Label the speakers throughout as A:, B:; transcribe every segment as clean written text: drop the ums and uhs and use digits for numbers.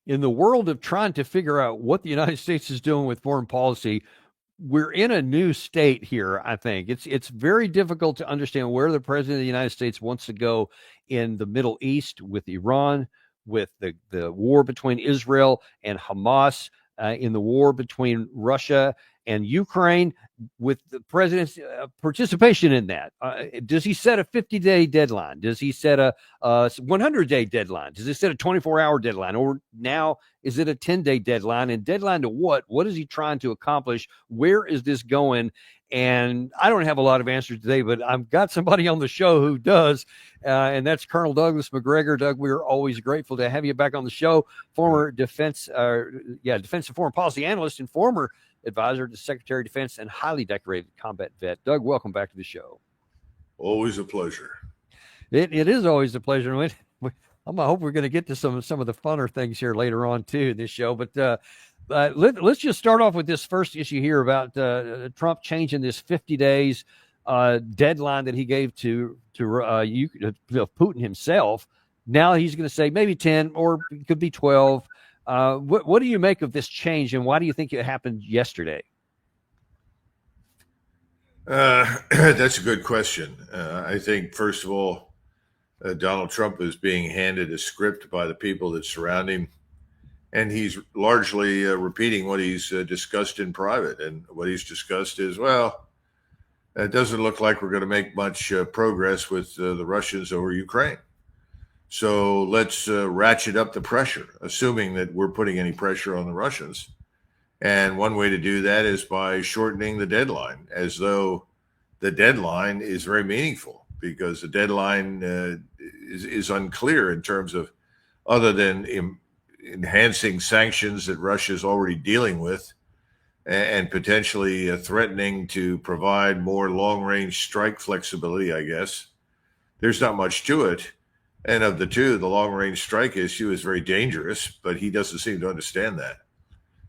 A: in the world of trying to figure out what the United States is doing with foreign policy, we're in a new state here. I think it's very difficult to understand where the president of the United States wants to go in the Middle East with Iran, with the war between Israel and Hamas, in the war between Russia and Ukraine, with the president's participation in that. Does he set a 50-day deadline? Does he set a 100-day deadline? Does he set a 24-hour deadline? Or now is it a 10-day deadline? And deadline to what? What is he trying to accomplish? Where is this going? And I don't have a lot of answers today, but I've got somebody on the show who does, and that's Colonel Douglas Macgregor. Doug, we're always grateful to have you back on the show. Former defense and foreign policy analyst and former advisor to Secretary of Defense and highly decorated combat vet. Doug, welcome back to the show.
B: Always a pleasure.
A: It is always a pleasure. I hope we're going to get to some of the funner things here later on too in this show. But let's just start off with this first issue here about Trump changing this 50 days deadline that he gave to Putin himself. Now he's going to say maybe 10 or it could be 12. What do you make of this change, and why do you think it happened yesterday?
B: That's a good question. I think, first of all, Donald Trump is being handed a script by the people that surround him, and he's largely repeating what he's discussed in private. And what he's discussed is, well, it doesn't look like we're going to make much progress with the Russians over Ukraine. So let's ratchet up the pressure, assuming that we're putting any pressure on the Russians. And one way to do that is by shortening the deadline, as though the deadline is very meaningful, because the deadline is unclear in terms of, other than enhancing sanctions that Russia is already dealing with and potentially threatening to provide more long-range strike flexibility, I guess. There's not much to it. And of the two, the long-range strike issue is very dangerous, but he doesn't seem to understand that.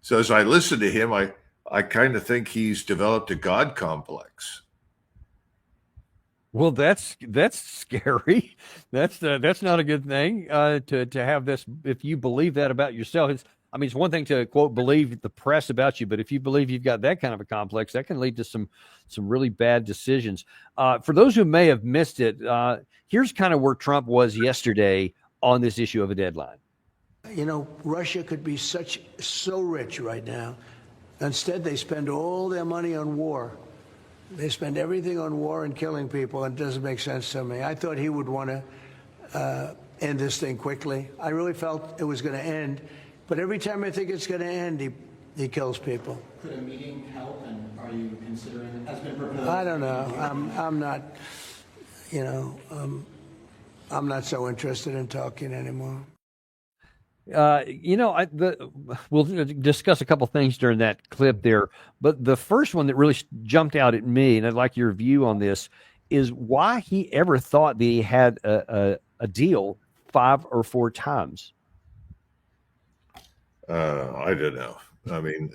B: So as I listen to him, I kind of think he's developed a God complex.
A: Well, that's scary. That's not a good thing to have this. If you believe that about yourself, it's one thing to quote believe the press about you, but if you believe you've got that kind of a complex, that can lead to some really bad decisions. For those who may have missed it, here's kind of where Trump was yesterday on this issue of a deadline.
C: You know, Russia could be so rich right now. Instead, they spend all their money on war. They spend everything on war and killing people, and it doesn't make sense to me. I thought he would want to end this thing quickly. I really felt it was going to end, but every time I think it's going to end, he kills people.
D: Could a meeting help, and are you considering it? Has been proposed?
C: I don't know. I'm not, I'm not so interested in talking anymore.
A: We'll discuss a couple things during that clip there, but the first one that really jumped out at me, and I'd like your view on this, is why he ever thought that he had a deal 5 or 4 times.
B: I don't know. I mean,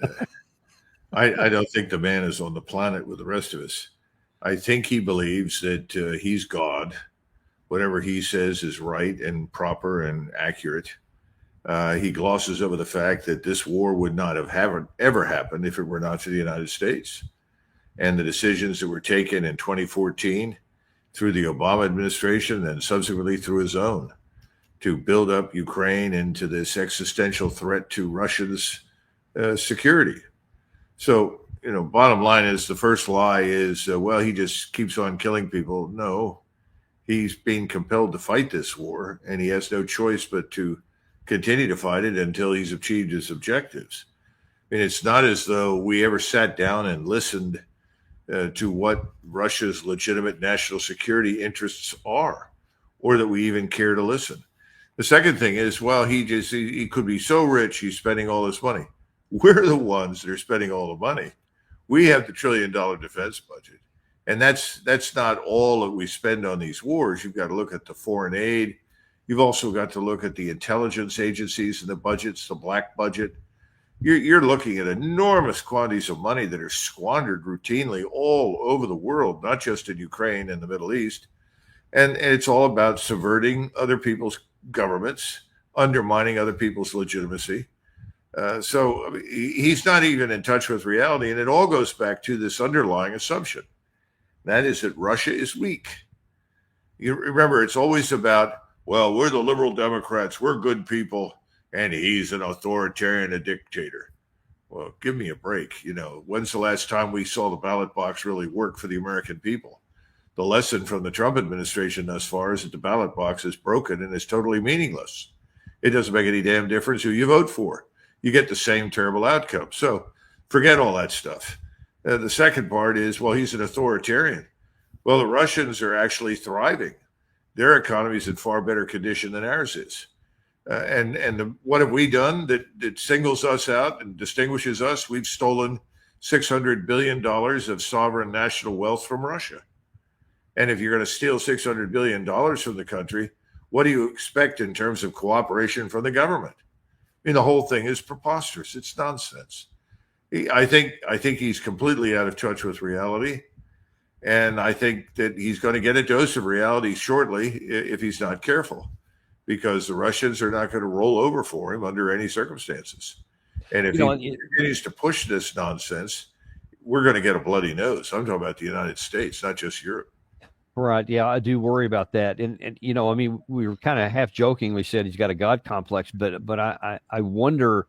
B: I don't think the man is on the planet with the rest of us. I think he believes that he's God. Whatever he says is right and proper and accurate. He glosses over the fact that this war would not have ever happened if it were not for the United States. And the decisions that were taken in 2014 through the Obama administration and subsequently through his own to build up Ukraine into this existential threat to Russia's security. So, bottom line is, the first lie is, he just keeps on killing people. No, he's being compelled to fight this war, and he has no choice but to continue to fight it until he's achieved his objectives. I mean, it's not as though we ever sat down and listened to what Russia's legitimate national security interests are, or that we even care to listen. The second thing is, he could be so rich, he's spending all this money. We're the ones that are spending all the money. We have the $1 trillion defense budget. And that's not all that we spend on these wars. You've got to look at the foreign aid. You've also got to look at the intelligence agencies and the budgets, the black budget. You're looking at enormous quantities of money that are squandered routinely all over the world, not just in Ukraine and the Middle East. And it's all about subverting other people's governments, undermining other people's legitimacy. So I mean, he's not even in touch with reality. And it all goes back to this underlying assumption. That is that Russia is weak. You remember, it's always about, well, we're the liberal Democrats, we're good people, and he's an authoritarian, a dictator. Well, give me a break. When's the last time we saw the ballot box really work for the American people? The lesson from the Trump administration thus far is that the ballot box is broken and is totally meaningless. It doesn't make any damn difference who you vote for. You get the same terrible outcome. So forget all that stuff. The second part is, well, he's an authoritarian. Well, the Russians are actually thriving. Their economy is in far better condition than ours is. What have we done that singles us out and distinguishes us? We've stolen $600 billion of sovereign national wealth from Russia. And if you're going to steal $600 billion from the country, what do you expect in terms of cooperation from the government? I mean, the whole thing is preposterous. It's nonsense. I think he's completely out of touch with reality. And I think that he's going to get a dose of reality shortly if he's not careful, because the Russians are not going to roll over for him under any circumstances. And if he continues to push this nonsense, we're going to get a bloody nose. I'm talking about the United States, not just Europe.
A: Right. Yeah, I do worry about that. And I mean, we were kind of half jokingly said he's got a God complex, but I wonder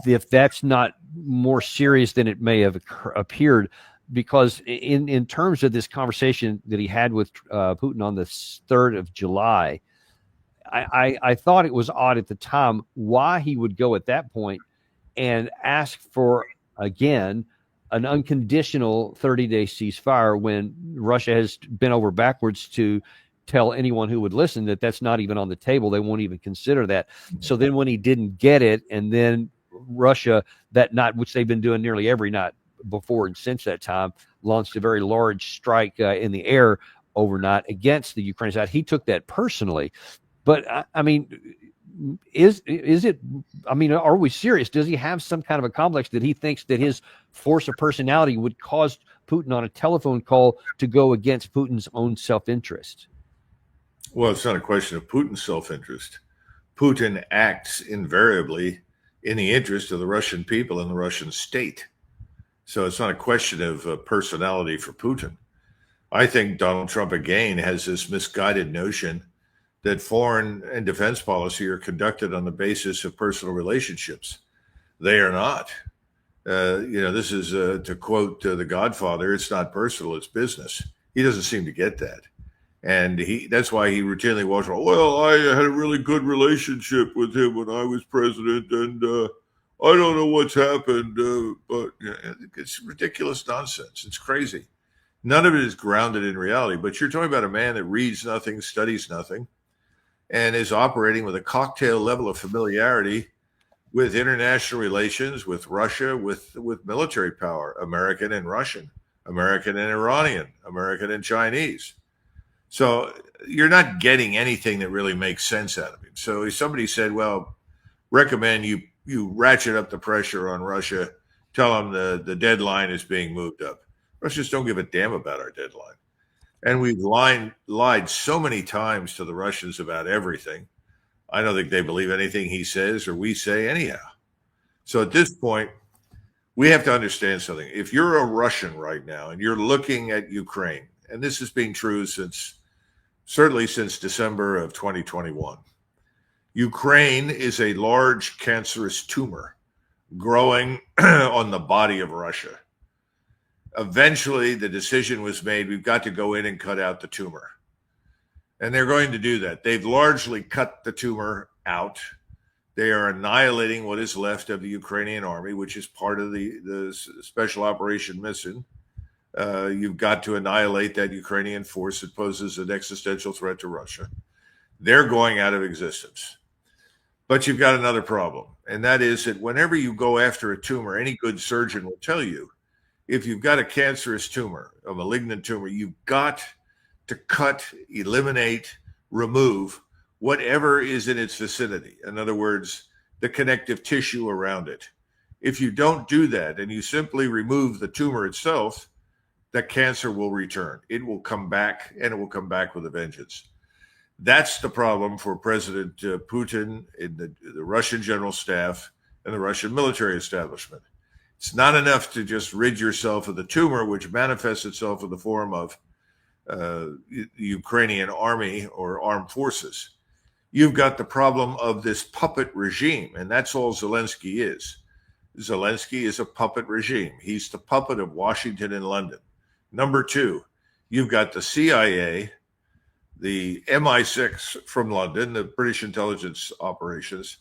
A: if that's not more serious than it may have appeared, because in terms of this conversation that he had with Putin on the 3rd of July, I thought it was odd at the time why he would go at that point and ask for, again, an unconditional 30-day ceasefire when Russia has bent over backwards to tell anyone who would listen that that's not even on the table. They won't even consider that. So then when he didn't get it, and then Russia that night, which they've been doing nearly every night before and since that time, launched a very large strike in the air overnight against the Ukraine side. He took that personally. But I mean, is it, I mean, are we serious? Does he have some kind of a complex that he thinks that his force of personality would cause Putin on a telephone call to go against Putin's own self-interest?
B: Well, it's not a question of Putin's self-interest. Putin acts invariably in the interest of the Russian people and the Russian state. So it's not a question of personality for Putin. I think Donald Trump, again, has this misguided notion that foreign and defense policy are conducted on the basis of personal relationships. They are not. This is, to quote The Godfather, it's not personal, it's business. He doesn't seem to get that. And that's why he routinely walks around, well, I had a really good relationship with him when I was president, and I don't know what's happened, but it's ridiculous nonsense. It's crazy. None of it is grounded in reality. But you're talking about a man that reads nothing, studies nothing, and is operating with a cocktail level of familiarity with international relations, with Russia, with military power, American and Russian, American and Iranian, American and Chinese. So you're not getting anything that really makes sense out of him. So somebody said, well, recommend you ratchet up the pressure on Russia, tell them the deadline is being moved up. Russians don't give a damn about our deadline. And we've lied so many times to the Russians about everything. I don't think they believe anything he says or we say anyhow. So at this point, we have to understand something. If you're a Russian right now and you're looking at Ukraine, and this has been true certainly since December of 2021, Ukraine is a large cancerous tumor growing on the body of Russia. Eventually, the decision was made, we've got to go in and cut out the tumor. And they're going to do that. They've largely cut the tumor out. They are annihilating what is left of the Ukrainian army, which is part of the special operation mission. You've got to annihilate that Ukrainian force that poses an existential threat to Russia. They're going out of existence. But you've got another problem, and that is that whenever you go after a tumor, any good surgeon will tell you, if you've got a cancerous tumor, a malignant tumor, you've got to cut, eliminate, remove whatever is in its vicinity. In other words, the connective tissue around it. If you don't do that and you simply remove the tumor itself, the cancer will return. It will come back, and it will come back with a vengeance. That's the problem for President Putin in the Russian general staff and the Russian military establishment. It's not enough to just rid yourself of the tumor, which manifests itself in the form of Ukrainian army or armed forces. You've got the problem of this puppet regime, and that's all Zelensky is. Zelensky is a puppet regime. He's the puppet of Washington and London. Number two, you've got the CIA, the MI6 from London, the British intelligence operations,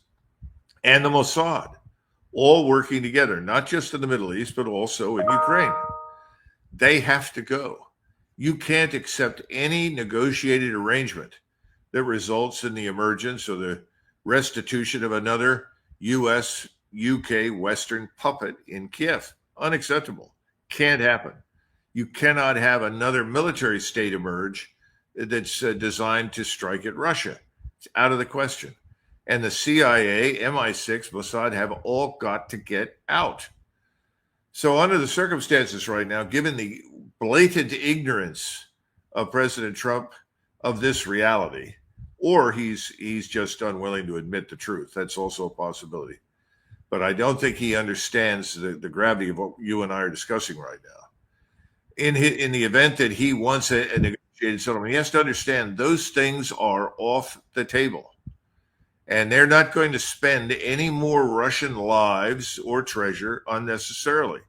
B: and the Mossad, all working together, not just in the Middle East, but also in Ukraine. They have to go. You can't accept any negotiated arrangement that results in the emergence or the restitution of another US, UK, Western puppet in Kiev. Unacceptable. Can't happen. You cannot have another military state emerge that's designed to strike at Russia. It's out of the question. And the CIA, MI6, Mossad have all got to get out. So under the circumstances right now, given the blatant ignorance of President Trump of this reality, or he's just unwilling to admit the truth. That's also a possibility. But I don't think he understands the gravity of what you and I are discussing right now. In the event that he wants a negotiated settlement, he has to understand those things are off the table. And they're not going to spend any more Russian lives or treasure unnecessarily.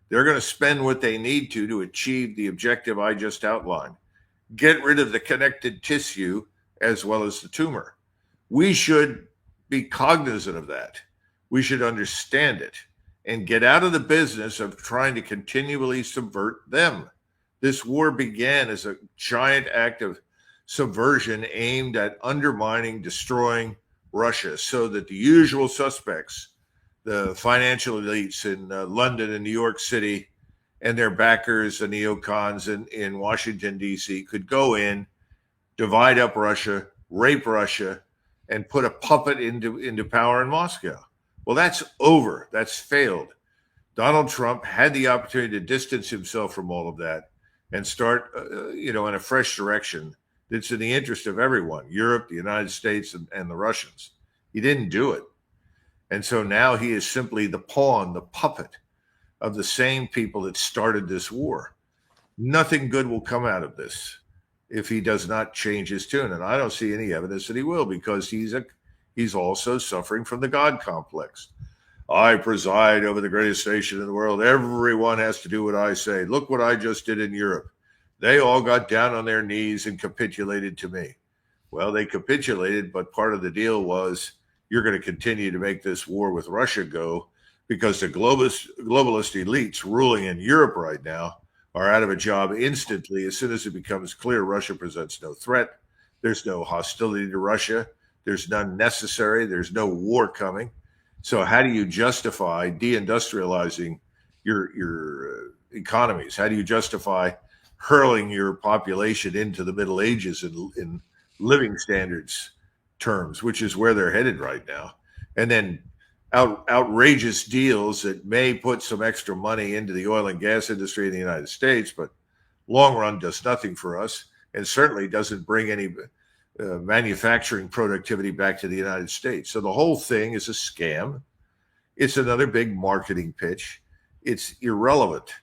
B: They're going to spend what they need to achieve the objective I just outlined. Get rid of the connected tissue as well as the tumor. We should be cognizant of that. We should understand it and get out of the business of trying to continually subvert them. This war began as a giant act of subversion aimed at undermining, destroying Russia so that the usual suspects, the financial elites in London and New York City and their backers, the neocons in Washington, D.C., could go in, divide up Russia, rape Russia, and put a puppet into power in Moscow. Well, that's over. That's failed. Donald Trump had the opportunity to distance himself from all of that and start, in a fresh direction that's in the interest of everyone, Europe, the United States, and the Russians. He didn't do it. And so now he is simply the pawn, the puppet of the same people that started this war. Nothing good will come out of this if he does not change his tune. And I don't see any evidence that he will, because he's also suffering from the God complex. I preside over the greatest nation in the world. Everyone has to do what I say. Look what I just did in Europe. They all got down on their knees and capitulated to me. Well, they capitulated, but part of the deal was you're going to continue to make this war with Russia go, because the globalist elites ruling in Europe right now are out of a job instantly as soon as it becomes clear Russia presents no threat. There's no hostility to Russia. There's none necessary. There's no war coming. So how do you justify deindustrializing your economies? How do you justify hurling your population into the Middle Ages in living standards terms, which is where they're headed right now? And then outrageous deals that may put some extra money into the oil and gas industry in the United States, but long run does nothing for us, and certainly doesn't bring any manufacturing productivity back to the United States. So the whole thing is a scam. It's another big marketing pitch. It's irrelevant,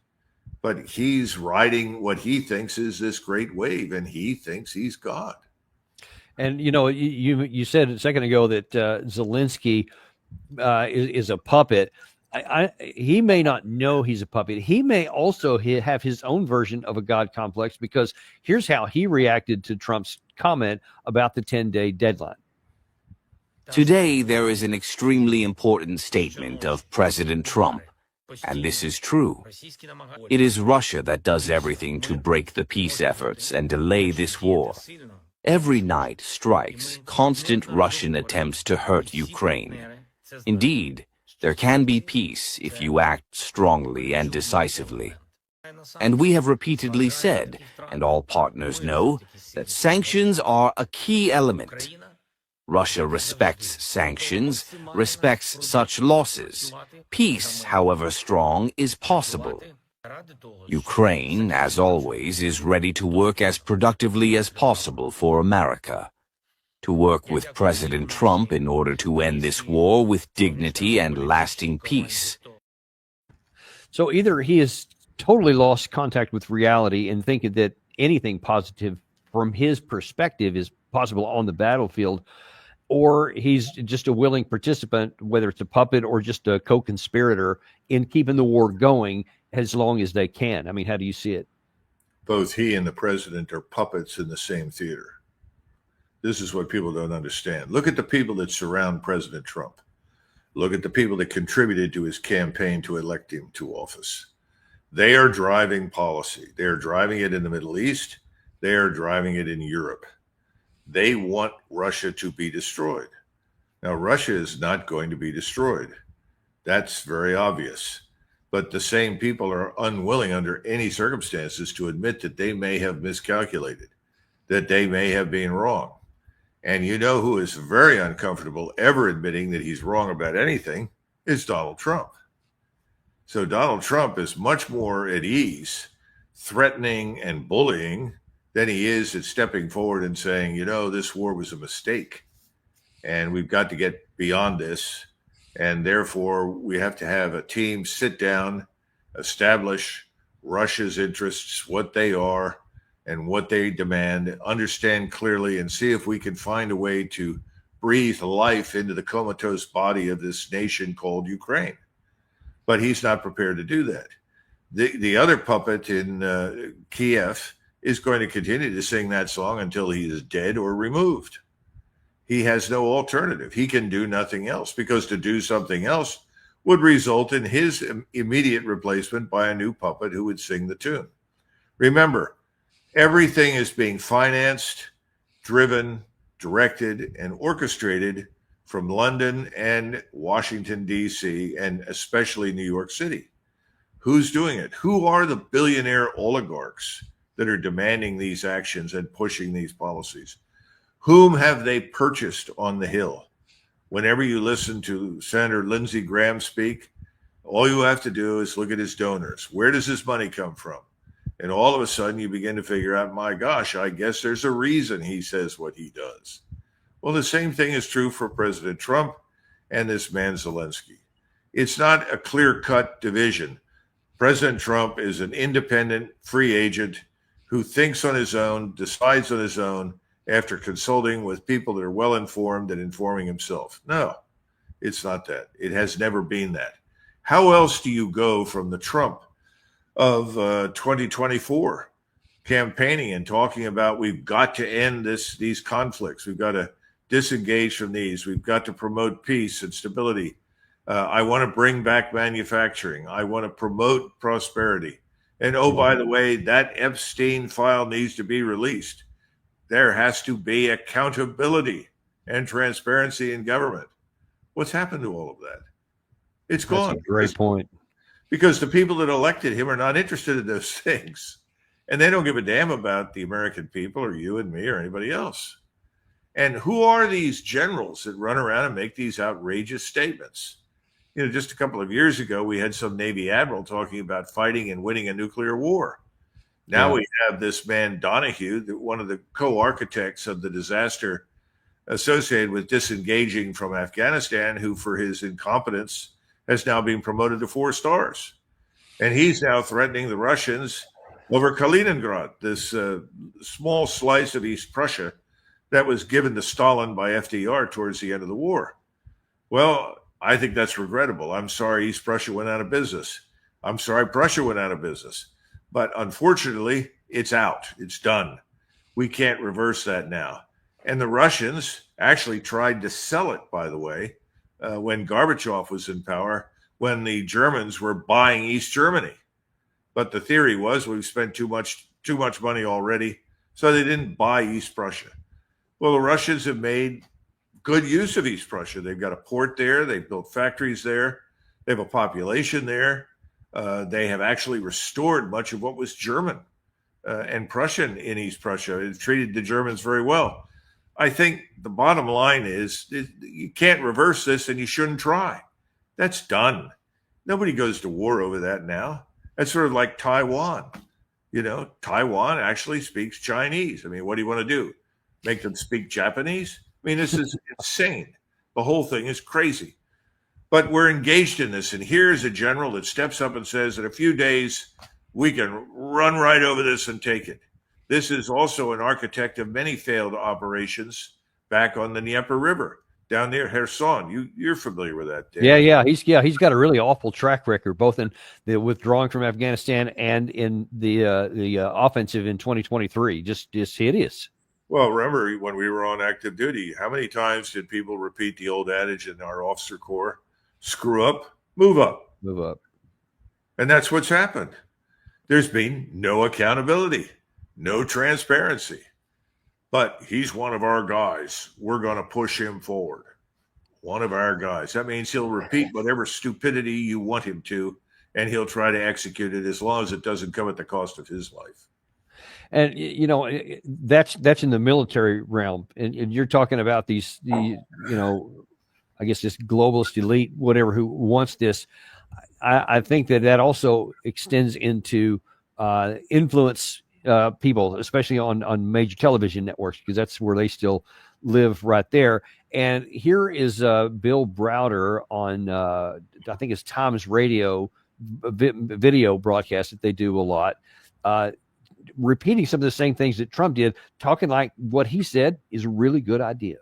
B: but he's riding what he thinks is this great wave, and he thinks he's God.
A: And you said a second ago that Zelensky is a puppet. He may not know he's a puppet. He may also have his own version of a God complex, because here's how he reacted to Trump's comment about the 10-day deadline.
E: Today, there is an extremely important statement of President Trump, and this is true. It is Russia that does everything to break the peace efforts and delay this war. Every night, strikes, constant Russian attempts to hurt Ukraine. Indeed, there can be peace if you act strongly and decisively. And we have repeatedly said, and all partners know, that sanctions are a key element. Russia respects sanctions, respects such losses. Peace, however strong, is possible. Ukraine, as always, is ready to work as productively as possible for America. to work with President Trump in order to end this war with dignity and lasting peace.
A: So either he has totally lost contact with reality and thinking that anything positive from his perspective is possible on the battlefield, or he's just a willing participant, whether it's a puppet or just a co-conspirator in keeping the war going as long as they can. I mean, how do you see it?
B: Both he and the president are puppets in the same theater. This is what people don't understand. Look at the people that surround President Trump. Look at the people that contributed to his campaign to elect him to office. They are driving policy. They are driving it in the Middle East. They are driving it in Europe. They want Russia to be destroyed. Now, Russia is not going to be destroyed. That's very obvious. But the same people are unwilling under any circumstances to admit that they may have miscalculated, that they may have been wrong. And you know who is very uncomfortable ever admitting that he's wrong about anything is Donald Trump. So Donald Trump is much more at ease threatening and bullying than he is at stepping forward and saying, you know, this war was a mistake and we've got to get beyond this. And therefore, we have to have a team sit down, establish Russia's interests, what they are and what they demand, understand clearly, and see if we can find a way to breathe life into the comatose body of this nation called Ukraine. But he's not prepared to do that. The other puppet in Kiev is going to continue to sing that song until he is dead or removed. He has no alternative. He can do nothing else, because to do something else would result in his immediate replacement by a new puppet who would sing the tune. Remember, everything is being financed, driven, directed, and orchestrated from London and Washington, D.C., and especially New York City. Who's doing it? Who are the billionaire oligarchs that are demanding these actions and pushing these policies? Whom have they purchased on the Hill? Whenever you listen to Senator Lindsey Graham speak, all you have to do is look at his donors. Where does his money come from? And all of a sudden you begin to figure out, my gosh, I guess there's a reason he says what he does. Well, the same thing is true for President Trump and this man Zelensky. It's not a clear-cut division. President Trump is an independent, free agent who thinks on his own, decides on his own, after consulting with people that are well-informed and informing himself. No, it's not that. It has never been that. How else do you go from the Trump of 2024 campaigning and talking about we've got to end these conflicts. We've got to disengage from these. We've got to promote peace and stability. I want to bring back manufacturing. I want to promote prosperity. And oh, by the way, that Epstein file needs to be released. There has to be accountability and transparency in government. What's happened to all of that? It's gone.
A: That's a great point.
B: Because the people that elected him are not interested in those things. And they don't give a damn about the American people or you and me or anybody else. And who are these generals that run around and make these outrageous statements? You know, just a couple of years ago, we had some Navy admiral talking about fighting and winning a nuclear war. Now we have this man, Donahue, one of the co-architects of the disaster associated with disengaging from Afghanistan, who for his incompetence has now been promoted to 4 stars. And he's now threatening the Russians over Kaliningrad, this small slice of East Prussia that was given to Stalin by FDR towards the end of the war. Well, I think that's regrettable. I'm sorry East Prussia went out of business. I'm sorry Prussia went out of business. But unfortunately, it's out. It's done. We can't reverse that now. And the Russians actually tried to sell it, by the way, when Gorbachev was in power, when the Germans were buying East Germany. But the theory was we've spent too much money already, so they didn't buy East Prussia. Well, the Russians have made good use of East Prussia. They've got a port there. They've built factories there. They have a population there. They have actually restored much of what was German and Prussian in East Prussia. It treated the Germans very well. I think the bottom line is you can't reverse this and you shouldn't try. That's done. Nobody goes to war over that now. That's sort of like Taiwan. You know, Taiwan actually speaks Chinese. I mean, what do you want to do? Make them speak Japanese? I mean, this is insane. The whole thing is crazy. But we're engaged in this. And here's a general that steps up and says, in a few days, we can run right over this and take it. This is also an architect of many failed operations back on the Dnieper River, down near Kherson. You're familiar with that, Dan.
A: He's got a really awful track record, both in the withdrawing from Afghanistan and in the offensive in 2023. Just hideous.
B: Well, remember when we were on active duty, how many times did people repeat the old adage in our officer corps? Screw up, move up.
A: Move up.
B: And that's what's happened. There's been no accountability, no transparency. But he's one of our guys. We're going to push him forward. One of our guys. That means he'll repeat whatever stupidity you want him to, and he'll try to execute it as long as it doesn't come at the cost of his life.
A: And that's in the military realm, and you're talking about I guess this globalist elite, whatever, who wants this. I think that also extends into influence people, especially on major television networks, because that's where they still live right there. And here is Bill Browder on, I think it's Times Radio video broadcast that they do a lot, repeating some of the same things that Trump did, talking like what he said is a really good idea.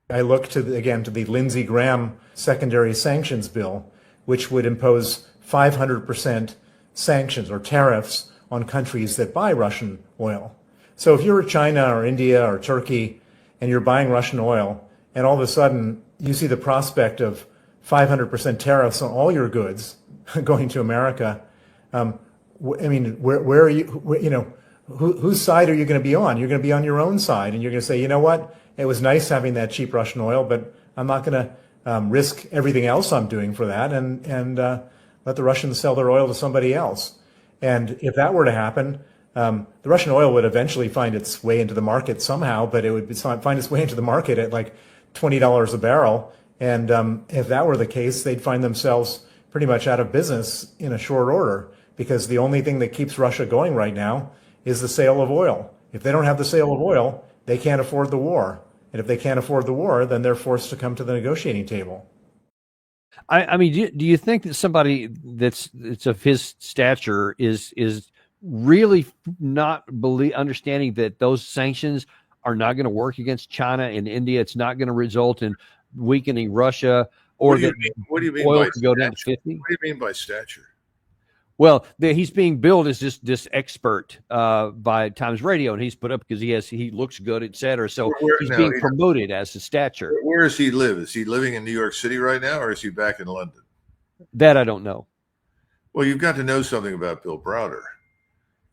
F: I look to the Lindsey Graham secondary sanctions bill, which would impose 500% sanctions or tariffs on countries that buy Russian oil. So if you're China or India or Turkey and you're buying Russian oil, and all of a sudden you see the prospect of 500% tariffs on all your goods going to America, I mean, where are you, whose side are you going to be on? You're going to be on your own side, and you're going to say, you know what, it was nice having that cheap Russian oil, but I'm not going to risk everything else I'm doing for that and let the Russians sell their oil to somebody else. And if that were to happen, the Russian oil would eventually find its way into the market somehow, but it would find its way into the market at like $20 a barrel. And if that were the case, they'd find themselves pretty much out of business in a short order, because the only thing that keeps Russia going right now is the sale of oil. If they don't have the sale of oil, they can't afford the war. And if they can't afford the war, then they're forced to come to the negotiating table.
A: I mean, do you think that somebody that's of his stature is really not understanding that those sanctions are not going to work against China and India? It's not going to result in weakening Russia, or that
B: what do you mean
A: oil
B: by
A: could go down to 50?
B: What do you mean by stature?
A: Well, he's being billed as this expert by Times Radio, and he's put up because he looks good, et cetera. So he's being promoted as a stature.
B: Where does he live? Is he living in New York City right now, or is he back in London?
A: That I don't know.
B: Well, you've got to know something about Bill Browder.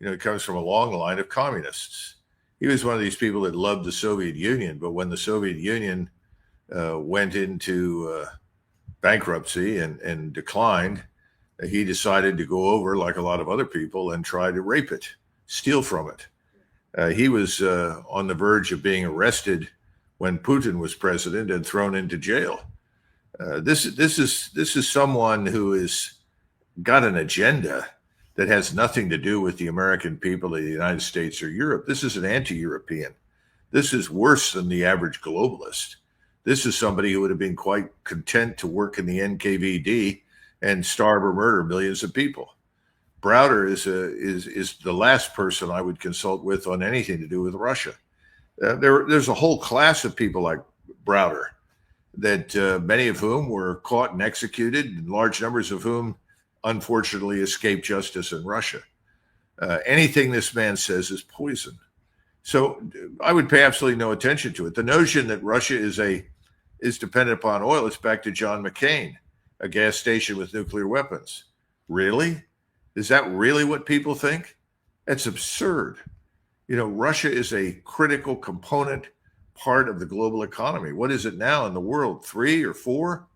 B: He comes from a long line of communists. He was one of these people that loved the Soviet Union, but when the Soviet Union went into bankruptcy and declined, he decided to go over, like a lot of other people, and try to rape it, steal from it. He was on the verge of being arrested when Putin was president and thrown into jail. This is someone who has got an agenda that has nothing to do with the American people of the United States or Europe. This is an anti-European. This is worse than the average globalist. This is somebody who would have been quite content to work in the NKVD and starve or murder millions of people. Browder is the last person I would consult with on anything to do with Russia. There's a whole class of people like Browder that many of whom were caught and executed, and large numbers of whom unfortunately escaped justice in Russia. Anything this man says is poison. So I would pay absolutely no attention to it. The notion that Russia is dependent upon oil, it's back to John McCain, a gas station with nuclear weapons. Really? Is that really what people think? That's absurd. Russia is a critical component part of the global economy. What is it now in the world? 3 or 4?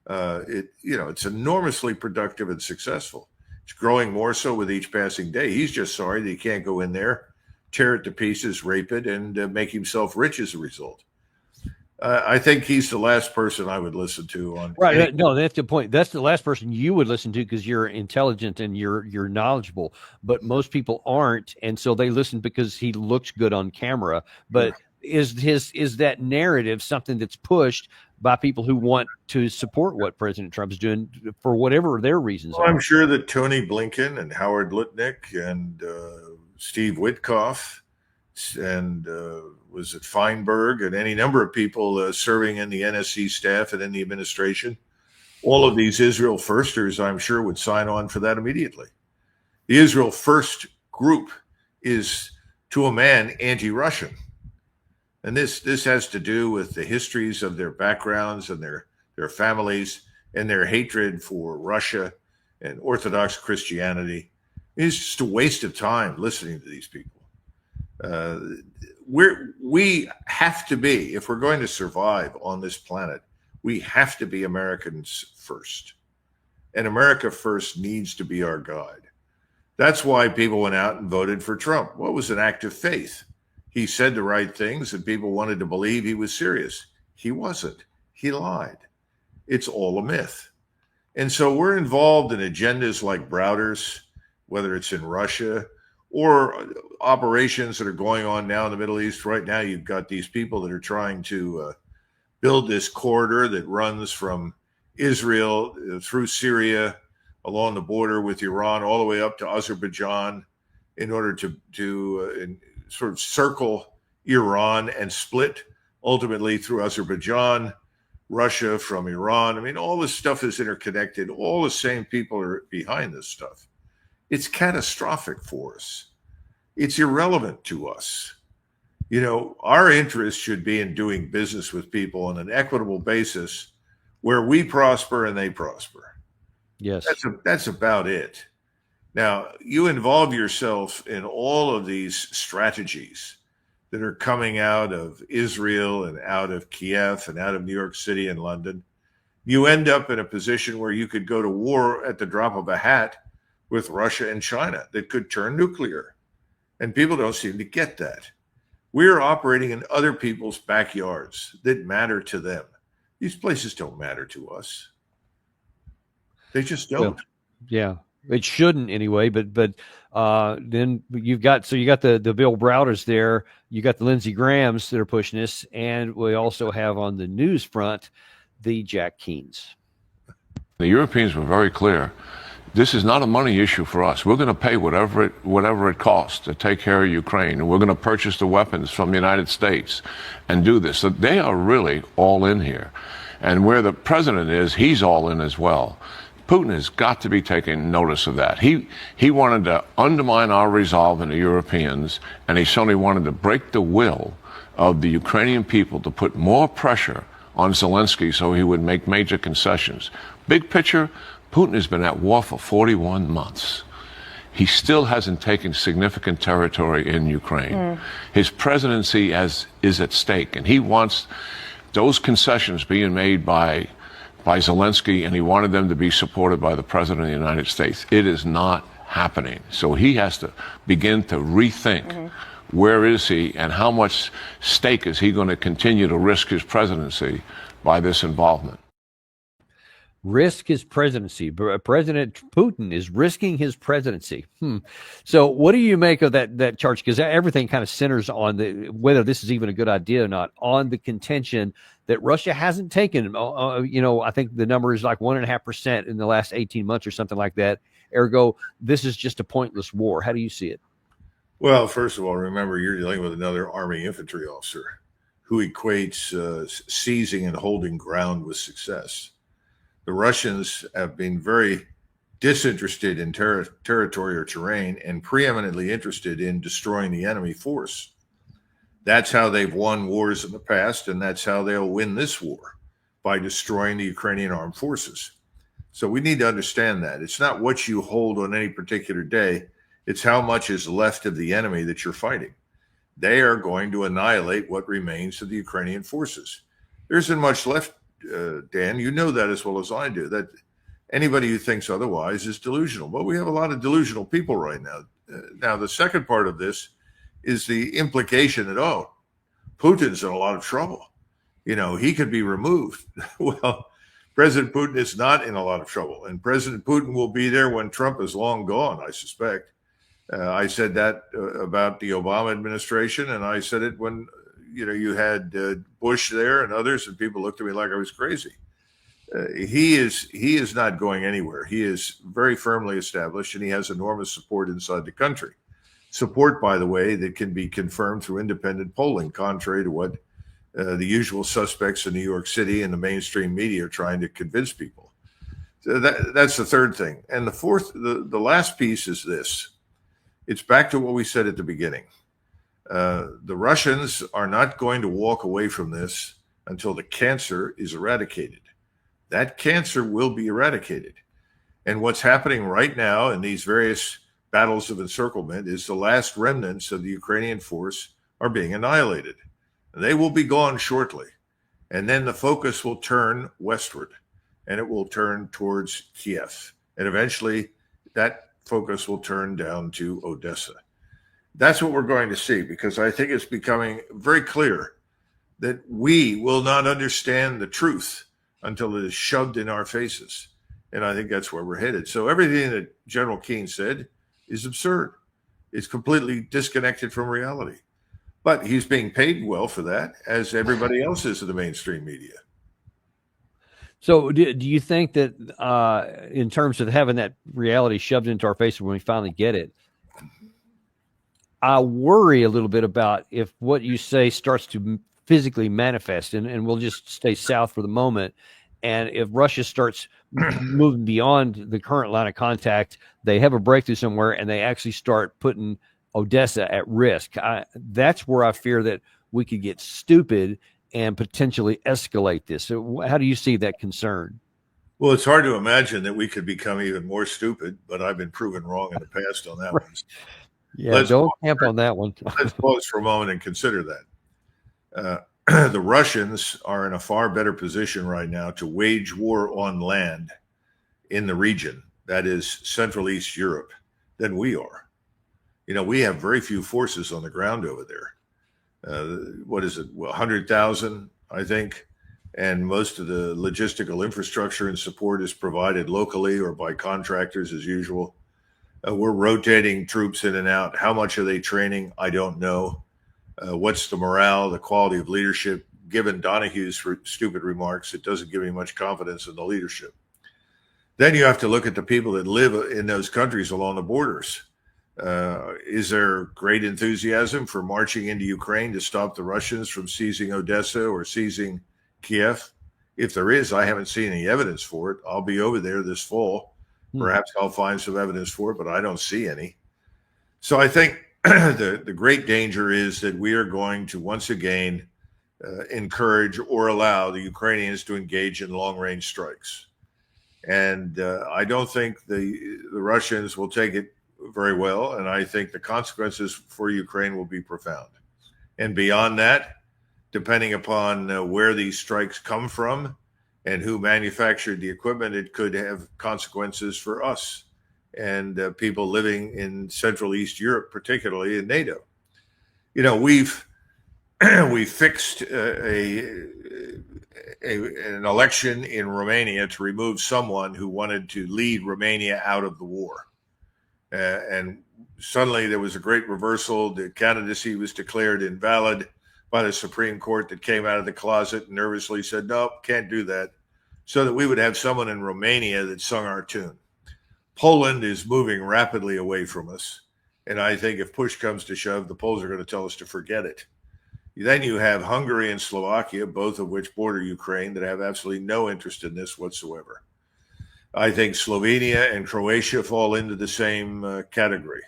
B: It's enormously productive and successful. It's growing more so with each passing day. He's just sorry that he can't go in there, tear it to pieces, rape it, and make himself rich as a result. I think he's the last person I would listen to on.
A: Right. No, that's the point. That's the last person you would listen to because you're intelligent and you're knowledgeable. But most people aren't, and so they listen because he looks good on camera. But is that narrative something that's pushed by people who want to support what President Trump's doing for whatever their reasons
B: Well,
A: are?
B: I'm sure that Tony Blinken and Howard Lutnick and Steve Witkoff and was it Feinberg and any number of people serving in the NSC staff and in the administration, all of these Israel firsters, I'm sure, would sign on for that immediately. The Israel First group is, to a man, anti-Russian. And this has to do with the histories of their backgrounds and their families and their hatred for Russia and Orthodox Christianity. It's just a waste of time listening to these people. We have to be, if we're going to survive on this planet, we have to be Americans first. And America first needs to be our guide. That's why people went out and voted for Trump. What was an act of faith? He said the right things and people wanted to believe he was serious. He wasn't. He lied. It's all a myth. And so we're involved in agendas like Browder's, whether it's in Russia or operations that are going on now in the Middle East. Right now, you've got these people that are trying to build this corridor that runs from Israel through Syria, along the border with Iran, all the way up to Azerbaijan, in order to sort of circle Iran and split ultimately through Azerbaijan, Russia from Iran. I mean, all this stuff is interconnected. All the same people are behind this stuff. It's catastrophic for us. It's irrelevant to us. You know, our interest should be in doing business with people on an equitable basis where we prosper and they prosper.
A: Yes.
B: That's about it. Now, you involve yourself in all of these strategies that are coming out of Israel and out of Kiev and out of New York City and London. You end up in a position where you could go to war at the drop of a hat with Russia and China that could turn nuclear. And people don't seem to get that. We're operating in other people's backyards that matter to them. These places don't matter to us. They just don't.
A: Well, yeah, it shouldn't anyway. But then you got the Bill Browders there. You got the Lindsey Grahams that are pushing this, and we also have on the news front the Jack Keanes.
G: The Europeans were very clear. This is not a money issue for us. We're going to pay whatever it costs to take care of Ukraine, and we're going to purchase the weapons from the United States and do this. So they are really all in here. And where the president is, he's all in as well. Putin has got to be taking notice of that. He wanted to undermine our resolve in the Europeans, and he certainly wanted to break the will of the Ukrainian people to put more pressure on Zelensky so he would make major concessions. Big picture, Putin has been at war for 41 months. He still hasn't taken significant territory in Ukraine. His presidency is at stake, and he wants those concessions being made by Zelensky, and he wanted them to be supported by the President of the United States. It is not happening. So he has to begin to rethink where is he and how much stake is he going to continue to risk his presidency by this involvement.
A: Risk his presidency. President Putin is risking his presidency. So what do you make of that charge? Because everything kind of centers on whether this is even a good idea or not, on the contention that Russia hasn't taken, I think the number is like 1.5% in the last 18 months or something like that. Ergo, this is just a pointless war. How do you see it?
B: Well, first of all, remember you're dealing with another Army infantry officer who equates seizing and holding ground with success. The Russians have been very disinterested in territory or terrain and preeminently interested in destroying the enemy force. That's how they've won wars in the past, and that's how they'll win this war, by destroying the Ukrainian armed forces. So we need to understand that. It's not what you hold on any particular day. It's how much is left of the enemy that you're fighting. They are going to annihilate what remains of the Ukrainian forces. There isn't much left, Dan. You know that as well as I do, that anybody who thinks otherwise is delusional. But we have a lot of delusional people right now. Now, the second part of this is the implication that, Putin's in a lot of trouble. He could be removed. Well, President Putin is not in a lot of trouble, and President Putin will be there when Trump is long gone, I suspect. I said that about the Obama administration, and I said it when you had Bush there and others, and people looked at me like I was crazy. He is not going anywhere. He is very firmly established, and he has enormous support inside the country. Support, by the way, that can be confirmed through independent polling, contrary to what the usual suspects in New York City and the mainstream media are trying to convince people. So that's the third thing. And the fourth, the last piece is this. It's back to what we said at the beginning. The Russians are not going to walk away from this until the cancer is eradicated. That cancer will be eradicated. And what's happening right now in these various battles of encirclement is the last remnants of the Ukrainian force are being annihilated. They will be gone shortly. And then the focus will turn westward, and it will turn towards Kiev. And eventually that focus will turn down to Odessa. That's what we're going to see, because I think it's becoming very clear that we will not understand the truth until it is shoved in our faces. And I think that's where we're headed. So everything that General Keane said is absurd. It's completely disconnected from reality. But he's being paid well for that, as everybody else is in the mainstream media.
A: So do you think that in terms of having that reality shoved into our faces when we finally get it, I worry a little bit about if what you say starts to physically manifest, and we'll just stay south for the moment. And if Russia starts moving beyond the current line of contact, they have a breakthrough somewhere, and they actually start putting Odessa at risk. That's where I fear that we could get stupid and potentially escalate this. So how do you see that concern?
B: Well, it's hard to imagine that we could become even more stupid, but I've been proven wrong in the past on that one.
A: Yeah, don't camp on that one.
B: Let's pause for a moment and consider that. The Russians are in a far better position right now to wage war on land in the region, that is Central East Europe, than we are. We have very few forces on the ground over there. What is it? Well, 100,000, I think. And most of the logistical infrastructure and support is provided locally or by contractors as usual. We're rotating troops in and out. How much are they training? I don't know. What's the morale, the quality of leadership? Given Donahue's stupid remarks, it doesn't give me much confidence in the leadership. Then you have to look at the people that live in those countries along the borders. Is there great enthusiasm for marching into Ukraine to stop the Russians from seizing Odessa or seizing Kiev? If there is, I haven't seen any evidence for it. I'll be over there this fall. Perhaps I'll find some evidence for it, but I don't see any. So I think the great danger is that we are going to once again encourage or allow the Ukrainians to engage in long-range strikes. And I don't think the Russians will take it very well, and I think the consequences for Ukraine will be profound. And beyond that, depending upon where these strikes come from and who manufactured the equipment, it could have consequences for us and people living in Central East Europe, particularly in NATO. We've fixed an election in Romania to remove someone who wanted to lead Romania out of the war. And suddenly there was a great reversal. The candidacy was declared invalid by the Supreme Court that came out of the closet and nervously said, no, can't do that, so that we would have someone in Romania that sung our tune. Poland is moving rapidly away from us. And I think if push comes to shove, the Poles are going to tell us to forget it. Then you have Hungary and Slovakia, both of which border Ukraine, that have absolutely no interest in this whatsoever. I think Slovenia and Croatia fall into the same category.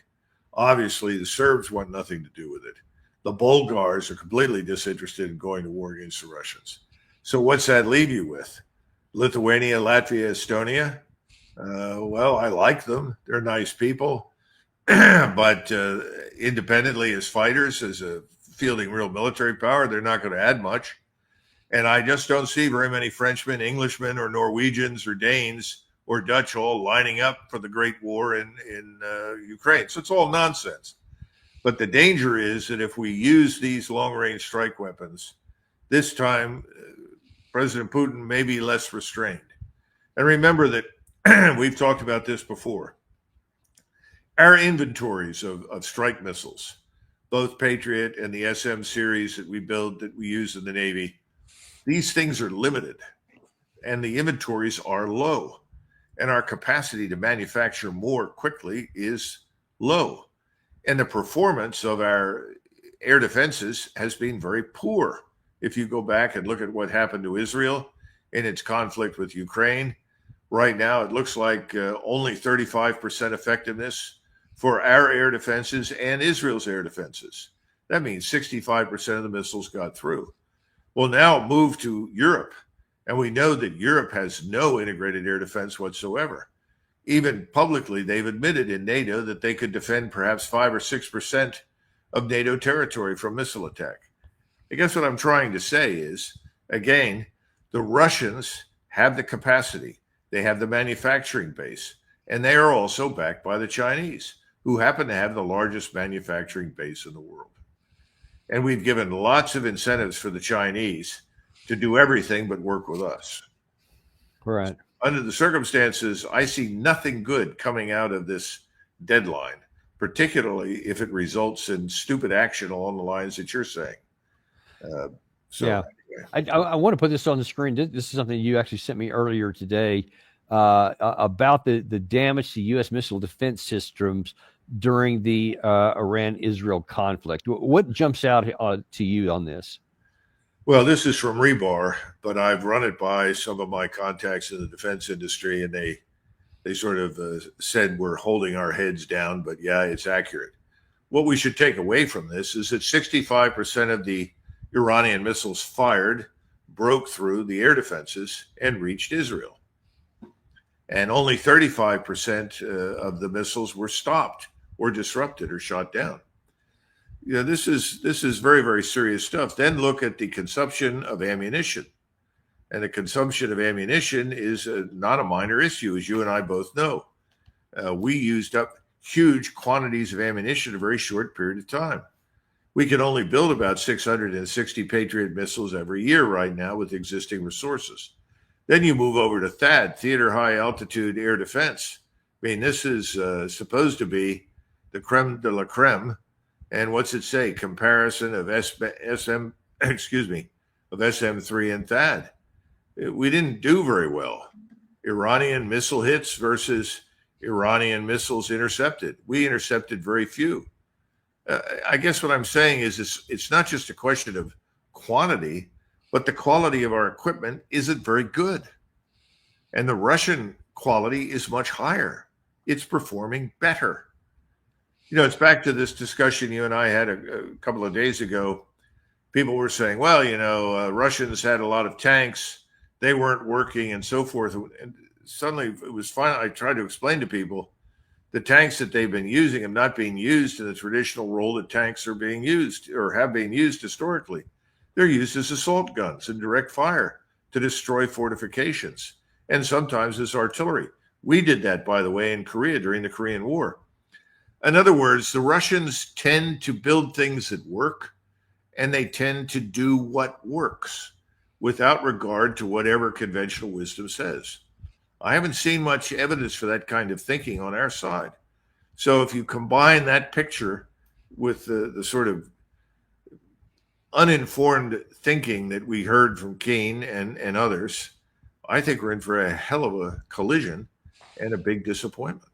B: Obviously, the Serbs want nothing to do with it. The Bulgars are completely disinterested in going to war against the Russians. So what's that leave you with? Lithuania, Latvia, Estonia? Well, I like them. They're nice people. But independently as fighters, as a fielding real military power, they're not going to add much. And I just don't see very many Frenchmen, Englishmen, or Norwegians, or Danes, or Dutch all lining up for the Great War in Ukraine. So it's all nonsense. But the danger is that if we use these long-range strike weapons, this time President Putin may be less restrained. And remember that we've talked about this before. Our inventories of strike missiles both Patriot and the SM series that we build, that we use in the Navy, these things are limited and the inventories are low, and our capacity to manufacture more quickly is low. And the performance of our air defenses has been very poor. If you go back and look at what happened to Israel in its conflict with Ukraine, right now it looks like only 35% effectiveness for our air defenses and Israel's air defenses. That means 65% of the missiles got through. Well, now move to Europe, and we know that Europe has no integrated air defense whatsoever. Even publicly, they've admitted in NATO that they could defend perhaps 5 or 6% of NATO territory from missile attack. I guess what I'm trying to say is, again, the Russians have the capacity, they have the manufacturing base, and they are also backed by the Chinese, who happen to have the largest manufacturing base in the world. And we've given lots of incentives for the Chinese to do everything but work with us.
A: Right.
B: Under the circumstances, I see nothing good coming out of this deadline, particularly if it results in stupid action along the lines that you're saying.
A: Yeah. Anyway. I want to put this on the screen. This is something you actually sent me earlier today about the damage to U.S. missile defense systems during the Iran-Israel conflict. What jumps out to you on this?
B: Well, this is from Rebar, but I've run it by some of my contacts in the defense industry, and they sort of said we're holding our heads down, but yeah, it's accurate. What we should take away from this is that 65% of the Iranian missiles fired broke through the air defenses and reached Israel. And only 35% of the missiles were stopped or disrupted or shot down. You know, this is very, very serious stuff. Then look at the consumption of ammunition. And the consumption of ammunition is not a minor issue, as you and I both know. We used up huge quantities of ammunition in a very short period of time. We can only build about 660 Patriot missiles every year right now with existing resources. Then you move over to THAAD, Theater High Altitude Air Defense. I mean, this is supposed to be the creme de la creme. And what's it say? Comparison of SM3 and THAAD. We didn't do very well. Iranian missile hits versus Iranian missiles intercepted. We intercepted very few. I guess what I'm saying is it's not just a question of quantity, but the quality of our equipment isn't very good. And the Russian quality is much higher. It's performing better. You know, it's back to this discussion you and I had a couple of days ago. People were saying, well, you know, Russians had a lot of tanks. They weren't working and so forth. And suddenly it was fine. I tried to explain to people the tanks that they've been using have not been used in the traditional role that tanks are being used or have been used historically. They're used as assault guns and direct fire to destroy fortifications, and sometimes as artillery. We did that, by the way, in Korea during the Korean War. In other words, the Russians tend to build things that work, and they tend to do what works without regard to whatever conventional wisdom says. I haven't seen much evidence for that kind of thinking on our side. So if you combine that picture with the sort of uninformed thinking that we heard from Keane and others, I think we're in for a hell of a collision and a big disappointment.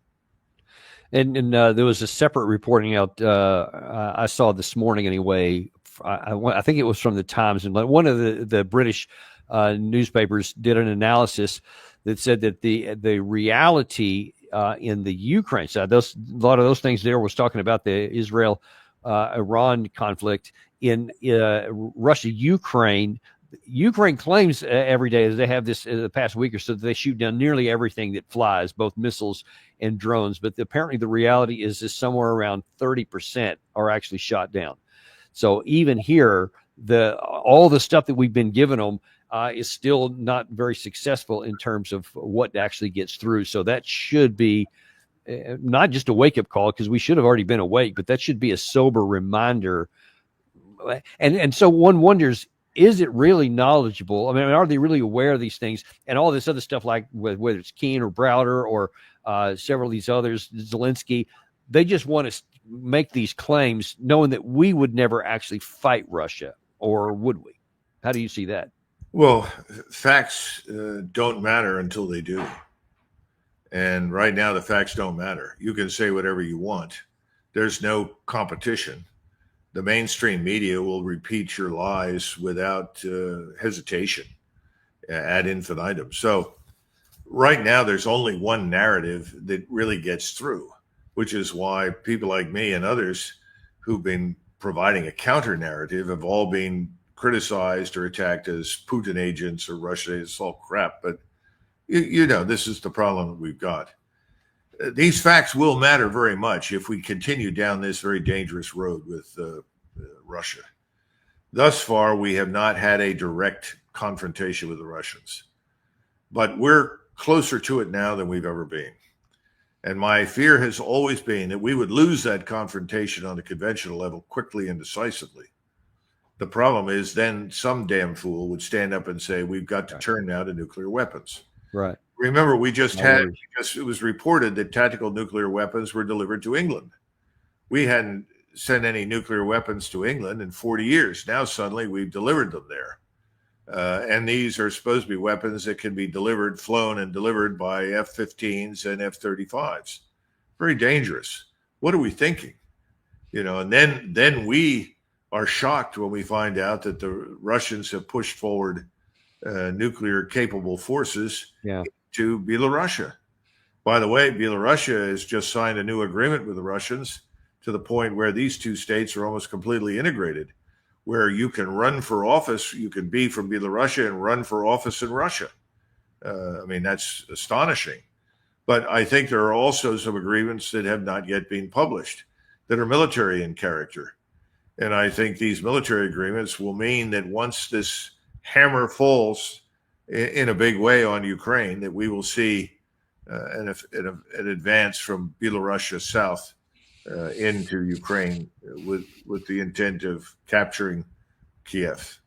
A: And there was a separate reporting out I saw this morning anyway. I think it was from the Times, and one of the British newspapers did an analysis that said that the reality in the Ukraine side, a lot of those things there was talking about the Israel-Iran conflict. In Russia-Ukraine, Ukraine claims every day that they have this the past week or so that they shoot down nearly everything that flies, both missiles and drones. But apparently the reality is somewhere around 30% are actually shot down. So even here, all the stuff that we've been giving them is still not very successful in terms of what actually gets through. So that should be not just a wake-up call, because we should have already been awake, but that should be a sober reminder. And so one wonders, is it really knowledgeable? I mean, are they really aware of these things and all this other stuff, like whether it's Keane or Browder or several of these others, Zelensky? They just want to make these claims knowing that we would never actually fight Russia, or would we? How do you see that?
B: Well, facts don't matter until they do. And right now, the facts don't matter. You can say whatever you want. There's no competition. The mainstream media will repeat your lies without hesitation ad infinitum. So right now, there's only one narrative that really gets through, which is why people like me and others who've been providing a counter narrative have all been criticized or attacked as Putin agents or Russia. It's all crap. But, you know, this is the problem that we've got. These facts will matter very much if we continue down this very dangerous road with Russia. Thus far, we have not had a direct confrontation with the Russians, but we're closer to it now than we've ever been. And my fear has always been that we would lose that confrontation on the conventional level quickly and decisively. The problem is then some damn fool would stand up and say, we've got to turn now to nuclear weapons.
A: Right.
B: Remember, we just had, because it was reported that tactical nuclear weapons were delivered to England. We hadn't sent any nuclear weapons to England in 40 years. Now suddenly we've delivered them there. And these are supposed to be weapons that can be delivered, flown and delivered by F-15s and F-35s. Very dangerous. What are we thinking? You know, and then we are shocked when we find out that the Russians have pushed forward nuclear capable forces to Belarusia. By the way, Belarusia has just signed a new agreement with the Russians to the point where these two states are almost completely integrated, where you can run for office, you can be from Belarusia and run for office in Russia. I mean, that's astonishing. But I think there are also some agreements that have not yet been published that are military in character. And I think these military agreements will mean that once this hammer falls in a big way on Ukraine, that we will see an advance from Belarusia south into Ukraine with the intent of capturing Kiev.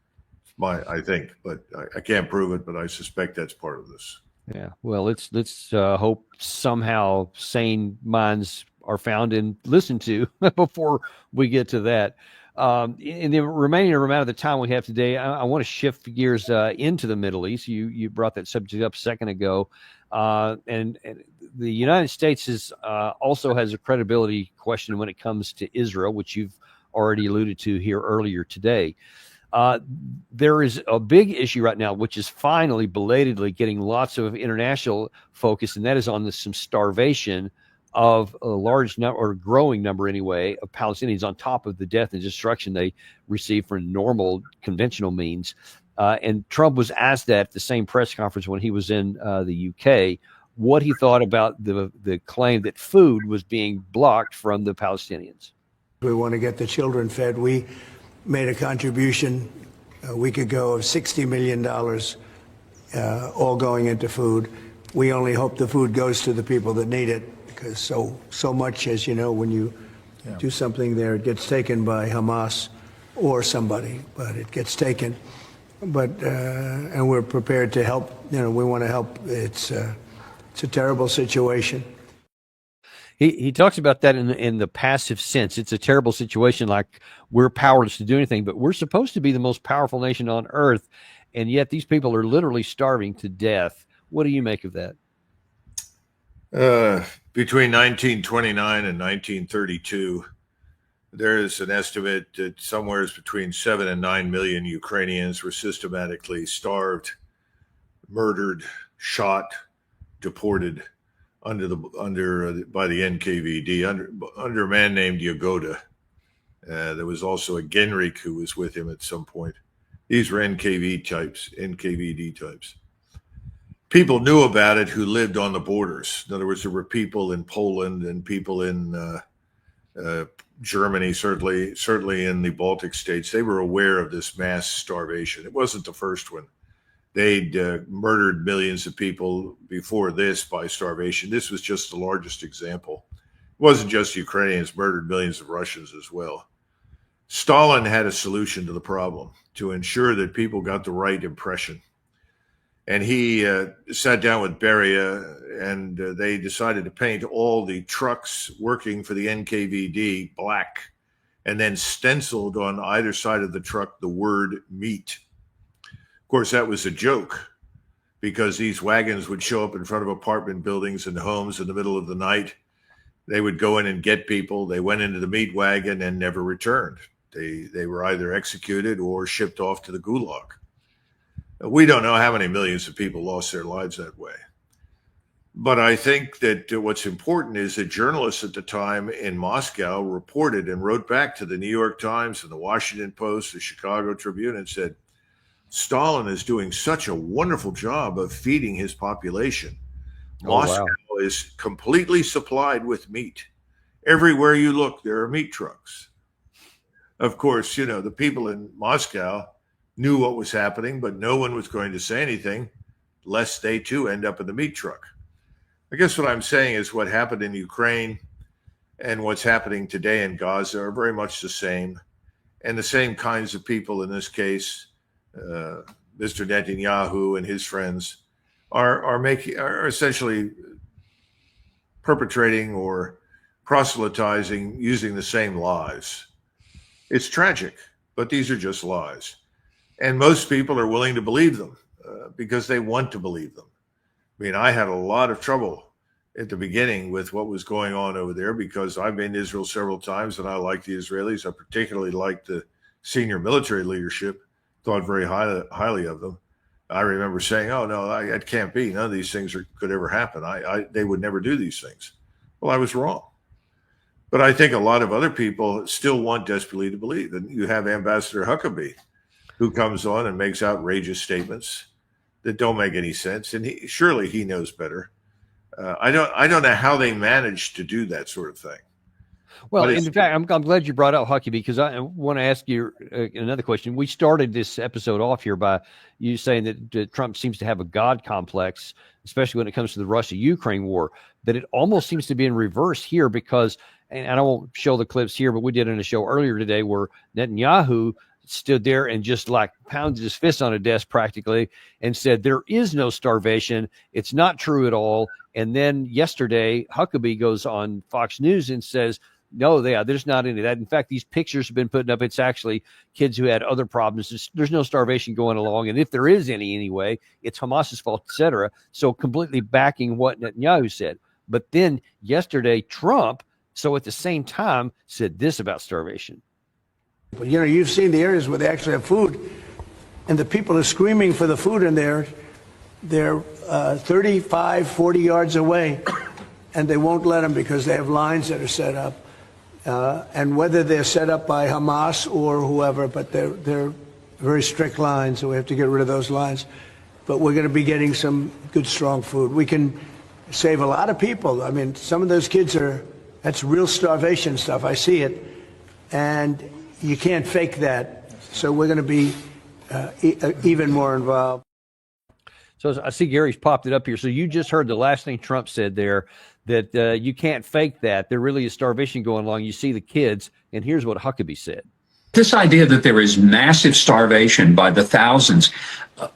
B: I think, but I can't prove it, but I suspect that's part of this.
A: Yeah. Well, let's hope somehow sane minds are found and listened to before we get to that. In the remaining amount of the time we have today, I want to shift gears into the Middle East. You brought that subject up a second ago, and the United States is also has a credibility question when it comes to Israel, which you've already alluded to here earlier today. There is a big issue right now, which is finally belatedly getting lots of international focus, and that is on some starvation of a large number, or growing number anyway, of Palestinians on top of the death and destruction they receive from normal conventional means. And Trump was asked that at the same press conference when he was in the UK, what he thought about the claim that food was being blocked from the Palestinians.
C: We want to get the children fed. We made a contribution a week ago of $60 million, all going into food. We only hope the food goes to the people that need it, because so much, as you know, when you do something there, it gets taken by Hamas or somebody, but it gets taken. But and we're prepared to help. You know, we want to help. It's a terrible situation.
A: He talks about that in the passive sense. It's a terrible situation, like we're powerless to do anything, but we're supposed to be the most powerful nation on earth, and yet these people are literally starving to death. What do you make of that?
B: Between 1929 and 1932, there is an estimate that somewhere between 7 and 9 million Ukrainians were systematically starved, murdered, shot, deported by the NKVD under a man named Yagoda. There was also a Genrik who was with him at some point. These were NKVD types. People knew about it who lived on the borders. In other words, there were people in Poland and people in Germany, certainly in the Baltic states. They were aware of this mass starvation. It wasn't the first one. They'd murdered millions of people before this by starvation. This was just the largest example. It wasn't just Ukrainians, murdered millions of Russians as well. Stalin had a solution to the problem to ensure that people got the right impression. And he sat down with Beria, and they decided to paint all the trucks working for the NKVD black, and then stenciled on either side of the truck the word meat. Of course, that was a joke, because these wagons would show up in front of apartment buildings and homes in the middle of the night. They would go in and get people. They went into the meat wagon and never returned. They were either executed or shipped off to the gulag. We don't know how many millions of people lost their lives that way. But I think that what's important is that journalists at the time in Moscow reported and wrote back to the New York Times and the Washington Post, the Chicago Tribune, and said, Stalin is doing such a wonderful job of feeding his population. Moscow is completely supplied with meat. Everywhere you look, there are meat trucks. Of course, the people in Moscow knew what was happening, but no one was going to say anything lest they too end up in the meat truck. I guess what I'm saying is what happened in Ukraine and what's happening today in Gaza are very much the same. And the same kinds of people in this case, Mr. Netanyahu and his friends, are essentially perpetrating or proselytizing using the same lies. It's tragic, but these are just lies. And most people are willing to believe them because they want to believe them. I mean, I had a lot of trouble at the beginning with what was going on over there because I've been to Israel several times and I like the Israelis. I particularly like the senior military leadership, thought very highly of them. I remember saying, oh, no, that can't be. None of these things could ever happen. They would never do these things. Well, I was wrong. But I think a lot of other people still want desperately to believe. And you have Ambassador Huckabee, who comes on and makes outrageous statements that don't make any sense. And surely he knows better. I don't know how they managed to do that sort of thing.
A: Well, in fact, I'm glad you brought out Huckabee because I want to ask you another question. We started this episode off here by you saying that Trump seems to have a God complex, especially when it comes to the Russia-Ukraine war, that it almost seems to be in reverse here because, and I won't show the clips here, but we did in a show earlier today where Netanyahu stood there and just like pounded his fist on a desk practically and said, there is no starvation. It's not true at all. And then yesterday, Huckabee goes on Fox News and says, no, there's not any of that. In fact, these pictures have been put up. It's actually kids who had other problems. There's no starvation going along. And if there is any anyway, it's Hamas's fault, etc. So completely backing what Netanyahu said. But then yesterday, Trump, so at the same time, said this about starvation.
C: But you've seen the areas where they actually have food, and the people are screaming for the food, and they're 35, 40 yards away, and they won't let them because they have lines that are set up. And whether they're set up by Hamas or whoever, but they're very strict lines, so we have to get rid of those lines. But we're going to be getting some good, strong food. We can save a lot of people. I mean, some of those kids that's real starvation stuff. I see it. And you can't fake that. So we're going to be even more involved.
A: So I see Gary's popped it up here. So you just heard the last thing Trump said there, that you can't fake that. There really is starvation going along. You see the kids. And here's what Huckabee said.
H: This idea that there is massive starvation by the thousands,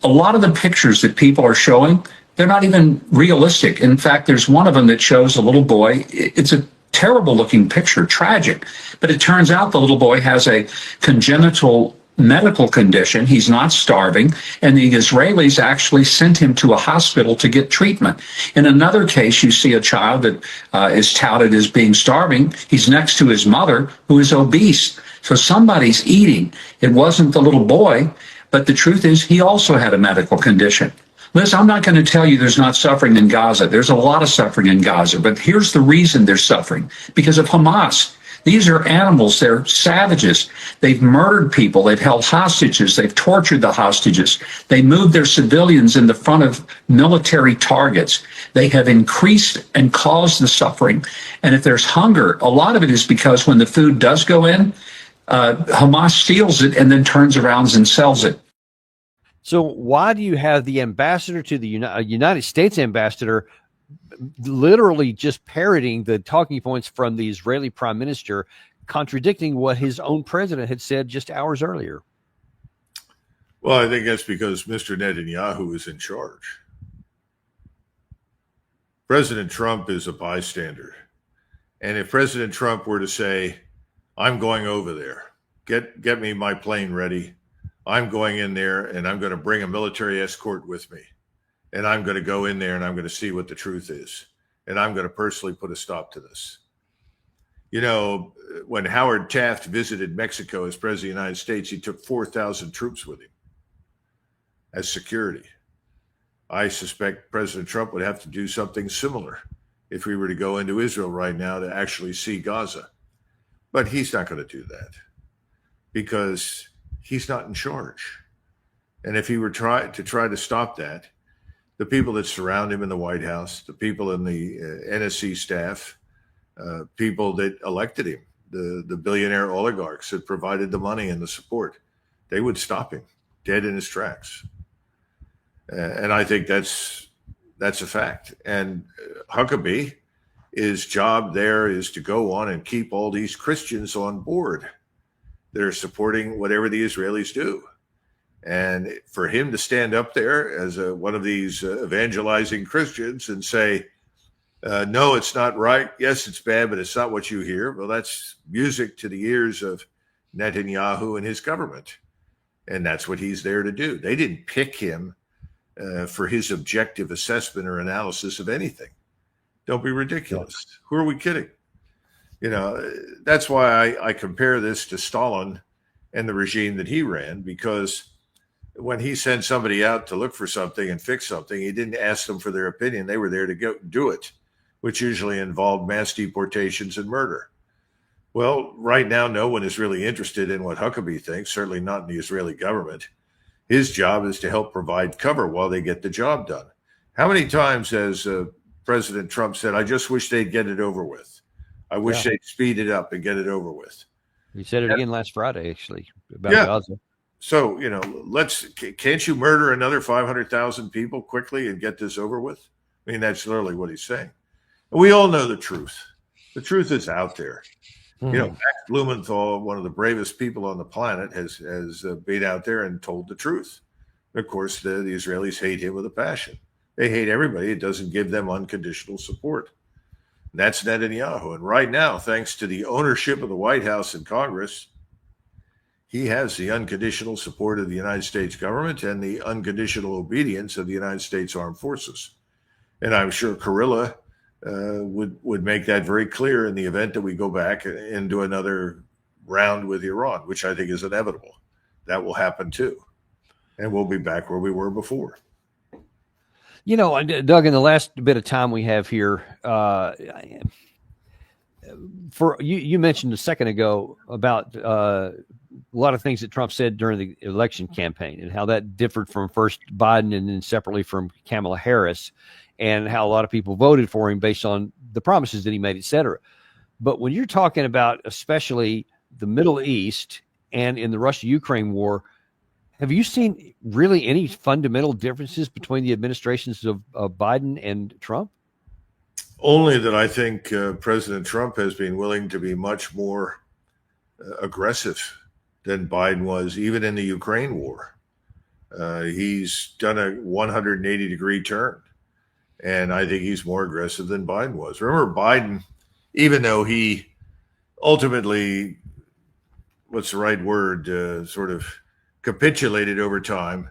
H: a lot of the pictures that people are showing, they're not even realistic. In fact, there's one of them that shows a little boy. It's a terrible looking picture, tragic. But it turns out the little boy has a congenital medical condition. He's not starving. And the Israelis actually sent him to a hospital to get treatment. In another case, you see a child that is touted as being starving. He's next to his mother, who is obese. So somebody's eating. It wasn't the little boy, but the truth is he also had a medical condition. Liz, I'm not going to tell you there's not suffering in Gaza. There's a lot of suffering in Gaza, but here's the reason they're suffering. Because of Hamas. These are animals. They're savages. They've murdered people. They've held hostages. They've tortured the hostages. They moved their civilians in the front of military targets. They have increased and caused the suffering. And if there's hunger, a lot of it is because when the food does go in, Hamas steals it and then turns around and sells it.
A: So why do you have the ambassador to the United States ambassador literally just parroting the talking points from the Israeli prime minister, contradicting what his own president had said just hours earlier?
B: Well, I think that's because Mr. Netanyahu is in charge. President Trump is a bystander. And if President Trump were to say, I'm going over there, get me my plane ready, I'm going in there and I'm going to bring a military escort with me. And I'm going to go in there and I'm going to see what the truth is. And I'm going to personally put a stop to this. You know, when Howard Taft visited Mexico as president of the United States, he took 4,000 troops with him as security. I suspect President Trump would have to do something similar if we were to go into Israel right now to actually see Gaza. But he's not going to do that because he's not in charge. And if he were try to stop that, the people that surround him in the White House, the people in the NSC staff, people that elected him, the billionaire oligarchs that provided the money and the support, they would stop him dead in his tracks. And I think that's a fact. And Huckabee, his job there is to go on and keep all these Christians on board that are supporting whatever the Israelis do. And for him to stand up there as one of these evangelizing Christians and say, no, it's not right. Yes, it's bad, but it's not what you hear. Well, that's music to the ears of Netanyahu and his government. And that's what he's there to do. They didn't pick him for his objective assessment or analysis of anything. Don't be ridiculous. Who are we kidding? You know, that's why I compare this to Stalin and the regime that he ran, because when he sent somebody out to look for something and fix something, he didn't ask them for their opinion. They were there to go do it, which usually involved mass deportations and murder. Well, right now, no one is really interested in what Huckabee thinks, certainly not in the Israeli government. His job is to help provide cover while they get the job done. How many times has President Trump said, I just wish they'd get it over with. I wish they'd speed it up and get it over with.
A: He said it again last Friday, actually, about Gaza.
B: So, you know, can't you murder another 500,000 people quickly and get this over with? I mean, that's literally what he's saying. We all know the truth. The truth is out there. You know, Max Blumenthal, one of the bravest people on the planet, has been out there and told the truth. Of course, the Israelis hate him with a passion. They hate everybody. It doesn't give them unconditional support. And that's Netanyahu. And right now, thanks to the ownership of the White House and Congress, he has the unconditional support of the United States government and the unconditional obedience of the United States Armed Forces. And I'm sure Kurilla would make that very clear in the event that we go back into another round with Iran, which I think is inevitable. That will happen too. And we'll be back where we were before.
A: You know, Doug, in the last bit of time we have here, for you mentioned a second ago about a lot of things that Trump said during the election campaign and how that differed from first Biden and then separately from Kamala Harris, and how a lot of people voted for him based on the promises that he made, et cetera. But when you're talking about especially the Middle East and in the Russia-Ukraine war, have you seen really any fundamental differences between the administrations of Biden and Trump?
B: Only that I think President Trump has been willing to be much more aggressive than Biden was, even in the Ukraine war. He's done a 180-degree turn. And I think he's more aggressive than Biden was. Remember, Biden, even though he ultimately, what's the right word, sort of capitulated over time.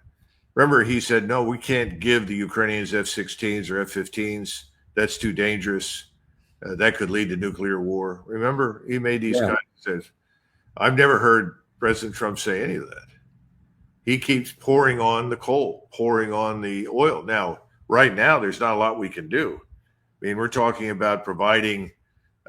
B: Remember, he said, no, we can't give the Ukrainians F-16s or F-15s. That's too dangerous. That could lead to nuclear war. Remember, he made these kinds of says. I've never heard President Trump say any of that. He keeps pouring on the coal, pouring on the oil. Now, right now, there's not a lot we can do. I mean, we're talking about providing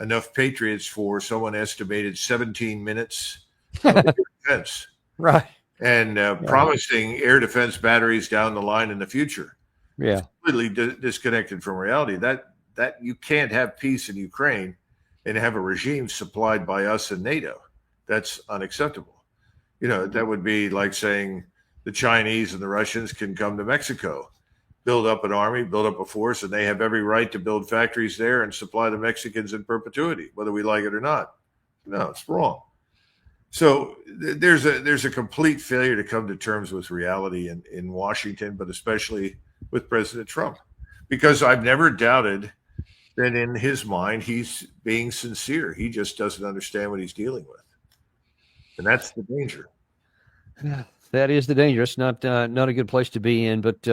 B: enough Patriots for someone estimated 17 minutes of air defense.
A: Right.
B: And promising air defense batteries down the line in the future.
A: Yeah.
B: It's completely disconnected from reality. That you can't have peace in Ukraine and have a regime supplied by us and NATO. That's unacceptable. You know, that would be like saying the Chinese and the Russians can come to Mexico, build up an army, build up a force, and they have every right to build factories there and supply the Mexicans in perpetuity, whether we like it or not. No, it's wrong. So there's a complete failure to come to terms with reality in Washington, but especially with President Trump, because I've never doubted that in his mind he's being sincere. He just doesn't understand what he's dealing with, and that's the danger.
A: That is the danger. It's not a good place to be in. But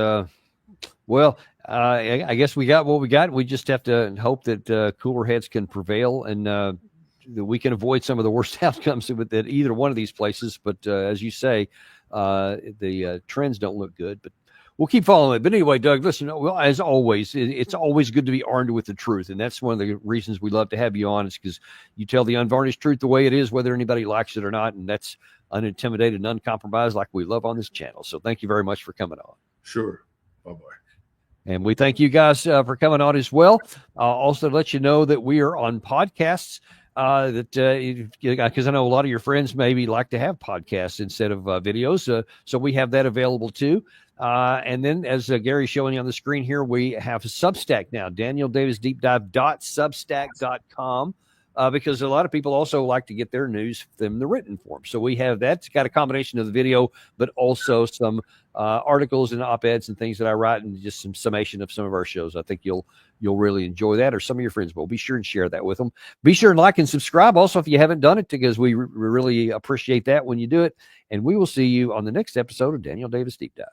A: well, I guess we got what we got. We just have to hope that cooler heads can prevail and that we can avoid some of the worst outcomes with that either one of these places. But as you say, the trends don't look good. But we'll keep following it. But anyway, Doug, listen, well, as always, it's always good to be armed with the truth. And that's one of the reasons we love to have you on, is because you tell the unvarnished truth the way it is, whether anybody likes it or not. And that's unintimidated and uncompromised, like we love on this channel. So thank you very much for coming on.
B: Sure. Bye-bye.
A: And we thank you guys for coming on as well. Also, to let you know that we are on podcasts. Because I know a lot of your friends maybe like to have podcasts instead of videos. So we have that available too. And then, as Gary's showing you on the screen here, we have Substack now, DanielDavisDeepDive.substack.com, because a lot of people also like to get their news from the written form. So we have that. It's got a combination of the video, but also some articles and op-eds and things that I write, and just some summation of some of our shows. I think you'll really enjoy that, or some of your friends will. Be sure and share that with them. Be sure and like and subscribe also if you haven't done it, because we really appreciate that when you do it. And we will see you on the next episode of Daniel Davis Deep Dive.